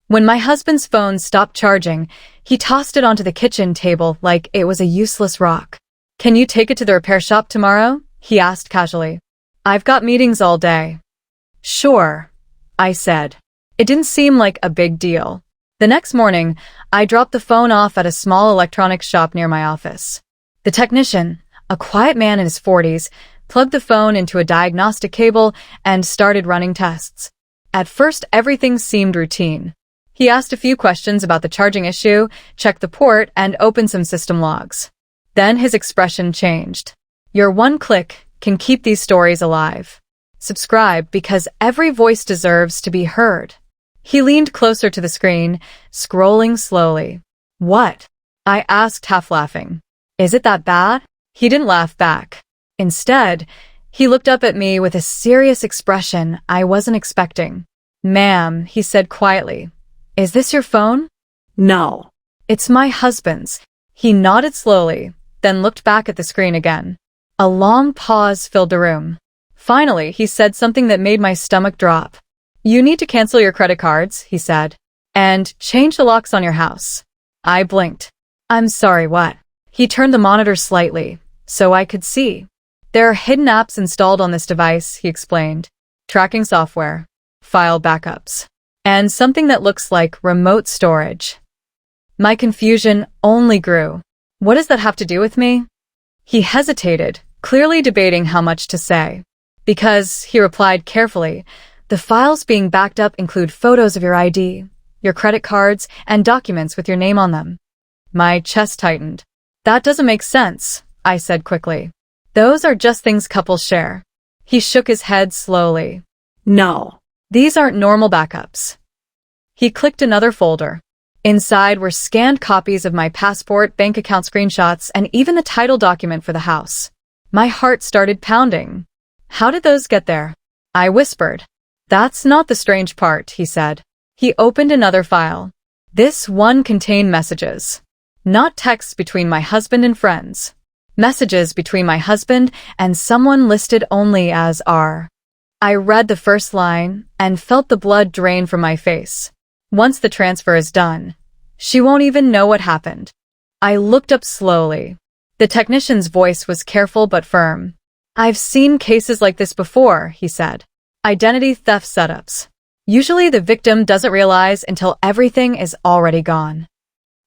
When my husband's phone stopped charging, he tossed it onto the kitchen table like it was a useless rock. "Can you take it to the repair shop tomorrow?" he asked casually. "I've got meetings all day." "Sure," I said. It didn't seem like a big deal. The next morning, I dropped the phone off at a small electronics shop near my office. The technician, a quiet man in his 40s, plugged the phone into a diagnostic cable and started running tests. At first, everything seemed routine. He asked a few questions about the charging issue, checked the port, and opened some system logs. Then his expression changed. "Your one click can keep these stories alive. Subscribe because every voice deserves to be heard." He leaned closer to the screen, scrolling slowly. "What?" I asked, half laughing. "Is it that bad?" He didn't laugh back. Instead, he looked up at me with a serious expression I wasn't expecting. "Ma'am," he said quietly, "is this your phone?" No. "It's my husband's." He nodded slowly, then looked back at the screen again. A long pause filled the room. Finally, he said something that made my stomach drop. "You need to cancel your credit cards," he said, "and change the locks on your house." I blinked. "I'm sorry, what?" He turned the monitor slightly, so I could see. "There are hidden apps installed on this device," he explained. "Tracking software, file backups, and something that looks like remote storage." My confusion only grew. "What does that have to do with me?" He hesitated, clearly debating how much to say. "Because," he replied carefully, "the files being backed up include photos of your ID, your credit cards, and documents with your name on them." My chest tightened. "That doesn't make sense," I said quickly. "Those are just things couples share." He shook his head slowly. No. "These aren't normal backups." He clicked another folder. Inside were scanned copies of my passport, bank account screenshots, and even the title document for the house. My heart started pounding. "How did those get there?" I whispered. "That's not the strange part," he said. He opened another file. This one contained messages. Not texts between my husband and friends. Messages between my husband and someone listed only as R. I read the first line and felt the blood drain from my face. "Once the transfer is done, she won't even know what happened." I looked up slowly. The technician's voice was careful but firm. "I've seen cases like this before," he said. "Identity theft setups. Usually the victim doesn't realize until everything is already gone."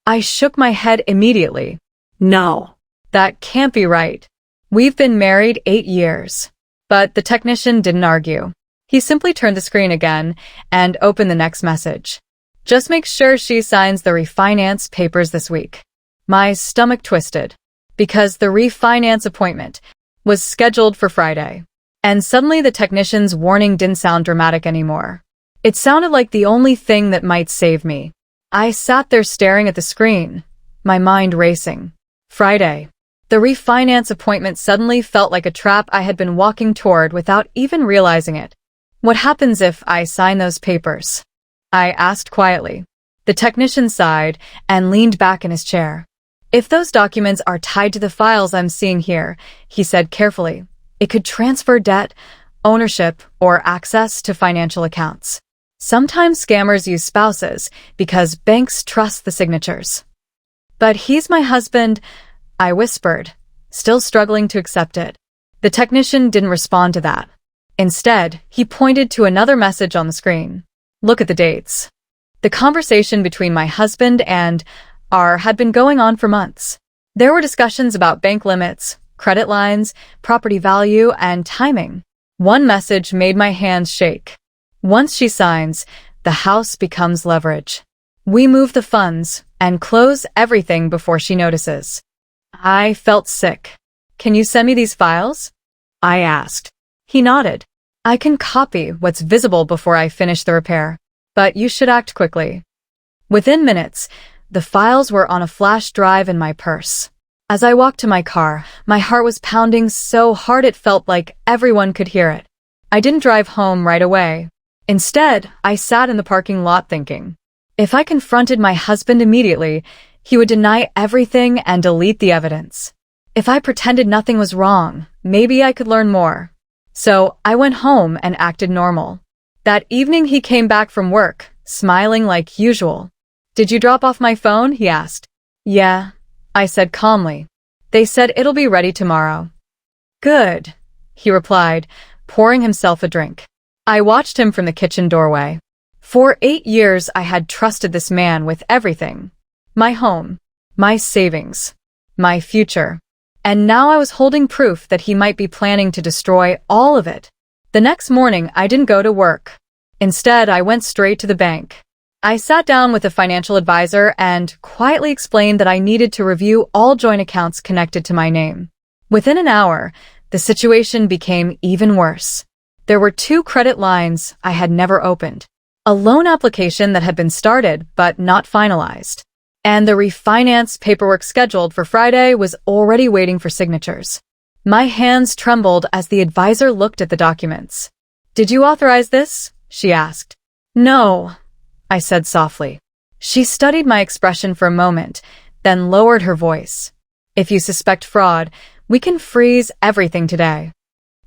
I shook my head immediately. No. "That can't be right. We've been married 8 years. But the technician didn't argue. He simply turned the screen again and opened the next message. "Just make sure she signs the refinance papers this week." My stomach twisted, because the refinance appointment was scheduled for Friday. And suddenly the technician's warning didn't sound dramatic anymore. It sounded like the only thing that might save me. I sat there staring at the screen, my mind racing. Friday. The refinance appointment suddenly felt like a trap I had been walking toward without even realizing it. "What happens if I sign those papers?" I asked quietly. The technician sighed and leaned back in his chair. "If those documents are tied to the files I'm seeing here," he said carefully, "it could transfer debt, ownership, or access to financial accounts. Sometimes scammers use spouses because banks trust the signatures." "But he's my husband," I whispered, still struggling to accept it. The technician didn't respond to that. Instead, he pointed to another message on the screen. "Look at the dates." The conversation between my husband and R had been going on for months. There were discussions about bank limits, credit lines, property value, and timing. One message made my hands shake. "Once she signs, the house becomes leverage. We move the funds and close everything before she notices." I felt sick. "Can you send me these files?" I asked. He nodded. "I can copy what's visible before I finish the repair, but you should act quickly." Within minutes, the files were on a flash drive in my purse. As I walked to my car, my heart was pounding so hard it felt like everyone could hear it. I didn't drive home right away. Instead, I sat in the parking lot thinking, if I confronted my husband immediately, he would deny everything and delete the evidence. If I pretended nothing was wrong, maybe I could learn more. So I went home and acted normal. That evening he came back from work, smiling like usual. "Did you drop off my phone?" he asked. "Yeah," I said calmly. "They said it'll be ready tomorrow." "Good," he replied, pouring himself a drink. I watched him from the kitchen doorway. For 8 years, I had trusted this man with everything. My home, my savings, my future. And now I was holding proof that he might be planning to destroy all of it. The next morning, I didn't go to work. Instead, I went straight to the bank. I sat down with a financial advisor and quietly explained that I needed to review all joint accounts connected to my name. Within an hour, the situation became even worse. There were 2 credit lines I had never opened, a loan application that had been started but not finalized, and the refinance paperwork scheduled for Friday was already waiting for signatures. My hands trembled as the advisor looked at the documents. "Did you authorize this?" she asked. "No," I said softly. She studied my expression for a moment, then lowered her voice. "If you suspect fraud, we can freeze everything today."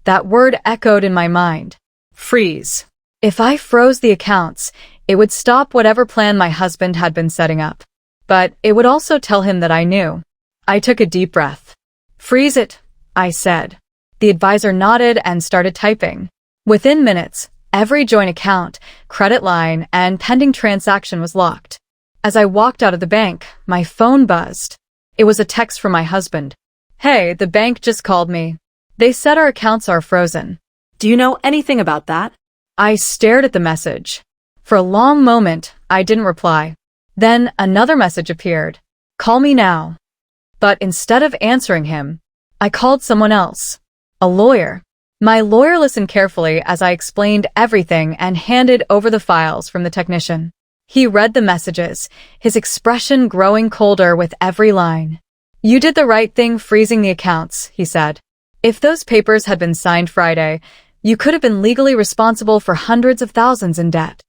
That word echoed in my mind. Freeze. If I froze the accounts, it would stop whatever plan my husband had been setting up. But it would also tell him that I knew. I took a deep breath. "Freeze it," I said. The advisor nodded and started typing. Within minutes, every joint account, credit line, and pending transaction was locked. As I walked out of the bank, my phone buzzed. It was a text from my husband. "Hey, the bank just called me. They said our accounts are frozen." Do you know anything about that? I stared at the message. For a long moment, I didn't reply. Then another message appeared. "Call me now." But instead of answering him, I called someone else. A lawyer. My lawyer listened carefully as I explained everything and handed over the files from the technician. He read the messages, his expression growing colder with every line. "You did the right thing freezing the accounts," he said. "If those papers had been signed Friday, you could have been legally responsible for hundreds of thousands in debt."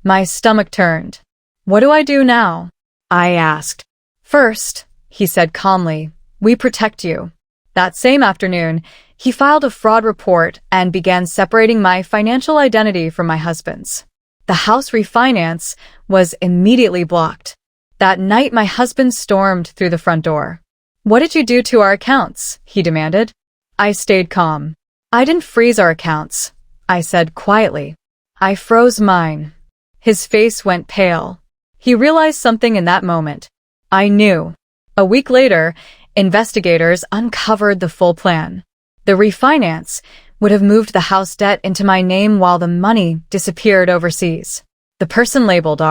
My stomach turned. "What do I do now?" I asked. "First," he said calmly, "we protect you." That same afternoon, he filed a fraud report and began separating my financial identity from my husband's. The house refinance was immediately blocked. That night, my husband stormed through the front door. "What did you do to our accounts?" he demanded. I stayed calm. "I didn't freeze our accounts," I said quietly. "I froze mine." His face went pale. He realized something in that moment. I knew. A week later, investigators uncovered the full plan. The refinance would have moved the house debt into my name while the money disappeared overseas. The person labeled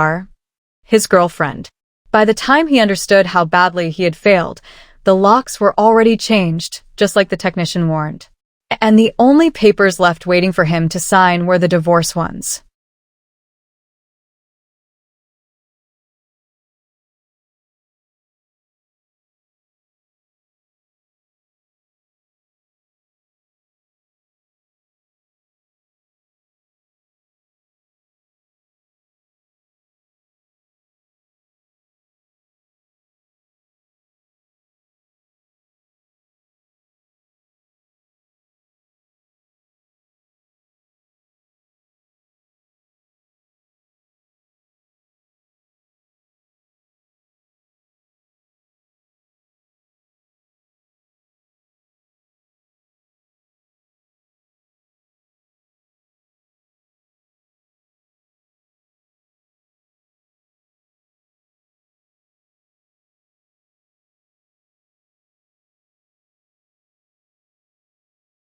his girlfriend. By the time he understood how badly he had failed, the locks were already changed, just like the technician warned. And the only papers left waiting for him to sign were the divorce ones.